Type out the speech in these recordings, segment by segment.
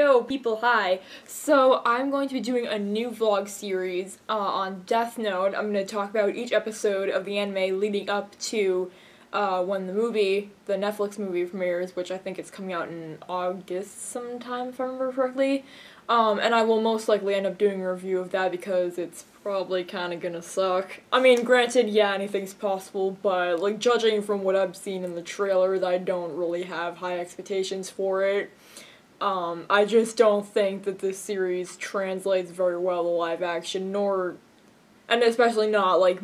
Yo, people, hi. So, I'm going to be doing a new vlog series on Death Note. I'm going to talk about each episode of the anime leading up to when the Netflix movie premieres, which I think is coming out in August sometime, if I remember correctly. And I will most likely end up doing a review of that because it's probably kind of gonna suck. I mean, granted, yeah, anything's possible, but, like, judging from what I've seen in the trailers, I don't really have high expectations for it. I just don't think that this series translates very well to live action, and especially not, like,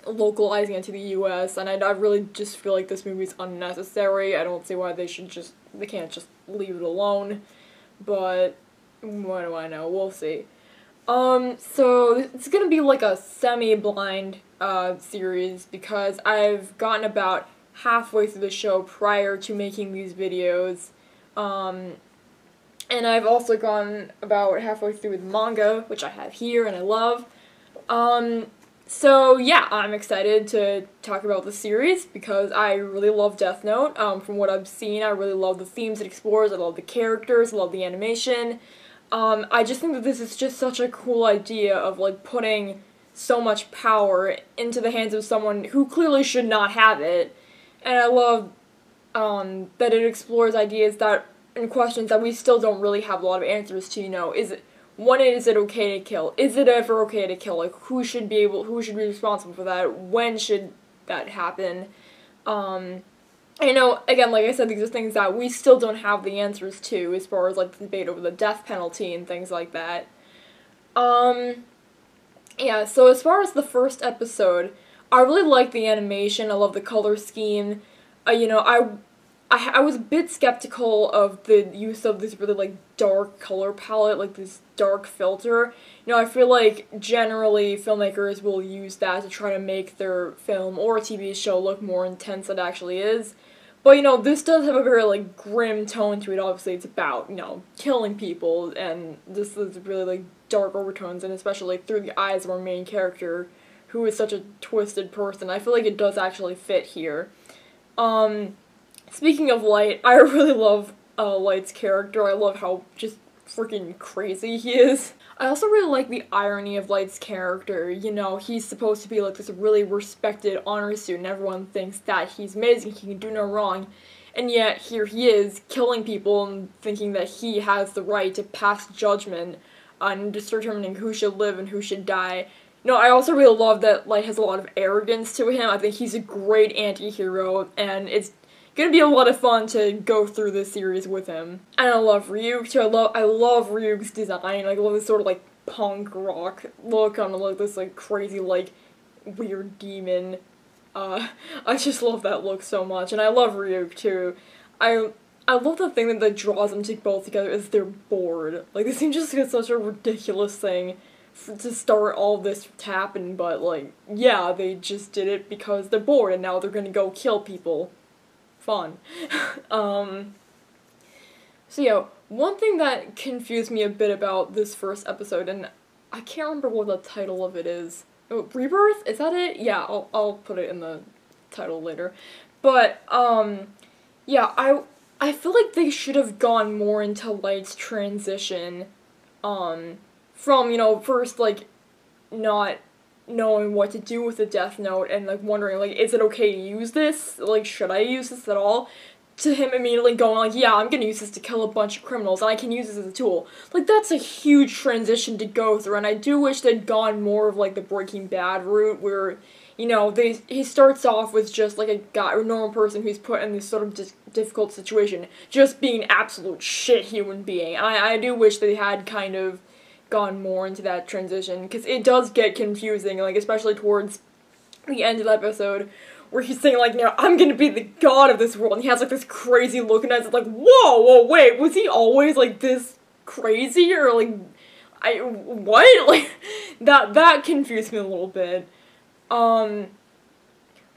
localizing it to the US, and I really just feel like this movie's unnecessary. I don't see why they can't just leave it alone, but what do I know? We'll see. So it's gonna be like a semi-blind, series because I've gotten about halfway through the show prior to making these videos. And I've also gone about halfway through the manga, which I have here and I love. So yeah, I'm excited to talk about the series because I really love Death Note. From what I've seen, I really love the themes it explores, I love the characters, I love the animation. I just think that this is just such a cool idea of, like, putting so much power into the hands of someone who clearly should not have it. And I love that it explores ideas and questions that we still don't really have a lot of answers to, when is it okay to kill? Is it ever okay to kill? Like, who should be responsible for that? When should that happen? Again, like I said, these are things that we still don't have the answers to as far as, like, the debate over the death penalty and things like that. Yeah, so as far as the first episode, I really like the animation, I love the color scheme. I was a bit skeptical of the use of this really, like, dark color palette, like this dark filter. I feel like generally filmmakers will use that to try to make their film or TV show look more intense than it actually is. But, this does have a very, like, grim tone to it. Obviously, it's about, killing people, and this is really, like, dark overtones, and especially, like, through the eyes of our main character, who is such a twisted person. I feel like it does actually fit here. Speaking of Light, I really love Light's character. I love how just freaking crazy he is. I also really like the irony of Light's character. He's supposed to be, like, this really respected honor student, and everyone thinks that he's amazing, he can do no wrong, and yet here he is, killing people and thinking that he has the right to pass judgment on just determining who should live and who should die. I also really love that Light has a lot of arrogance to him. I think he's a great anti-hero, and it's gonna be a lot of fun to go through this series with him. And I love Ryuk too. I love Ryuk's design. I love this sort of, like, punk rock look on, like, this, like, crazy, like, weird demon. I just love that look so much, and I love Ryuk too. I love the thing that draws them both together is they're bored. Like, this seems just like such a ridiculous thing to start all this to happen, but, like, yeah, they just did it because they're bored, and now they're gonna go kill people. Fun. So yeah, one thing that confused me a bit about this first episode, and I can't remember what the title of it is. Oh, Rebirth? Is that it? Yeah, I'll put it in the title later. But, yeah, I feel like they should have gone more into Light's transition, from, first, like, not knowing what to do with the Death Note and, like, wondering, like, is it okay to use this? Like, should I use this at all? To him immediately going, like, yeah, I'm gonna use this to kill a bunch of criminals, and I can use this as a tool. Like, that's a huge transition to go through, and I do wish they'd gone more of, like, the Breaking Bad route, where, he starts off with just, like, a normal person who's put in this sort of difficult situation, just being an absolute shit human being. And I do wish they had kind of gone more into that transition, because it does get confusing, like, especially towards the end of the episode, where he's saying, like, I'm gonna be the god of this world, and he has, like, this crazy look, and it's like, whoa, wait, was he always, like, this crazy, or, like, what? Like, that confused me a little bit. Other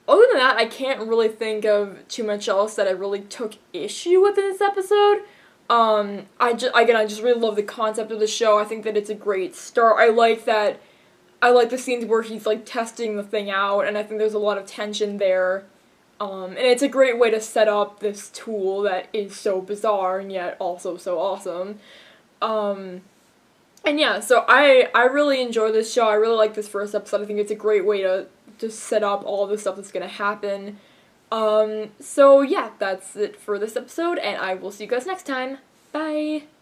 than that, I can't really think of too much else that I really took issue with in this episode. I just really love the concept of the show. I think that it's a great start. I like the scenes where he's, like, testing the thing out, and I think there's a lot of tension there. And it's a great way to set up this tool that is so bizarre and yet also so awesome. And yeah, so I really enjoy this show. I really like this first episode. I think it's a great way to just set up all the stuff that's gonna happen. So yeah, that's it for this episode, and I will see you guys next time. Bye!